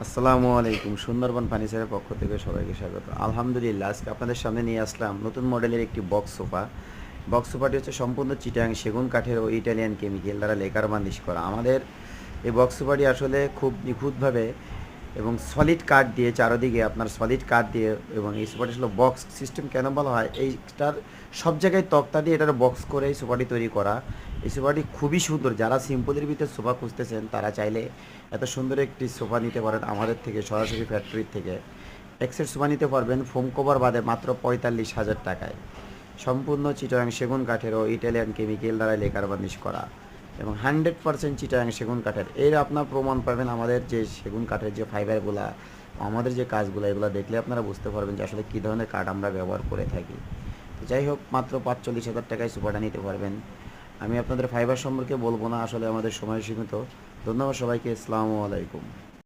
আসসালামু আলাইকুম। সুন্দরবন ফার্নিচারের পক্ষ থেকে সবাইকে স্বাগত। আলহামদুলিল্লাহ, আজকে আপনাদের সামনে নিয়ে আসলাম নতুন মডেলের একটি বক্স সোফা। বক্স সোফাটি হচ্ছে সম্পূর্ণ চিটাগাং সেগুন কাঠের ও ইটালিয়ান কেমিক্যাল দ্বারা লেকার বার্নিশ করা। আমাদের এই বক্স সোফাটি আসলে খুব নিখুঁতভাবে এবং সলিড কাঠ দিয়ে চারদিকে আপনার সলিড কাঠ দিয়ে, এবং এই সোফাটি আসলে বক্স সিস্টেম কেন বলা হয়, এইটার সব জায়গায় তক্তা দিয়ে এটার বক্স করে এই সোফাটি তৈরি করা। এই সোফাটি খুবই সুন্দর। যারা সিম্পলের ভিতরে সোফা খুঁজতেছেন তারা চাইলে এত সুন্দর একটি সোফা নিতে পারেন আমাদের থেকে, সরাসরি ফ্যাক্টরির থেকে। এক্সের সোফা নিতে পারবেন ফোম কভার বাদে মাত্র 45,000 টাকায়। সম্পূর্ণ চিটাগাং সেগুন কাঠের ও ইটালিয়ান কেমিক্যাল দ্বারা লেকার বার্নিশ করা, এবং 100% চিটাগাং সেগুন কাঠের। এর আপনার প্রমাণ পাবেন আমাদের যে সেগুন কাঠের যে ফাইবারগুলা, আমাদের যে কাজগুলো, এগুলো দেখলে আপনারা বুঝতে পারবেন যে আসলে কী ধরনের কাঠ আমরা ব্যবহার করে থাকি। তো যাই হোক, মাত্র 45,000 টাকায় সোফাটা নিতে পারবেন। আমি আপনাদের ফাইবার সম্পর্কে বলবো না, আসলে আমাদের সময় সীমিত। ধন্যবাদ সবাইকে। আসসালামু আলাইকুম।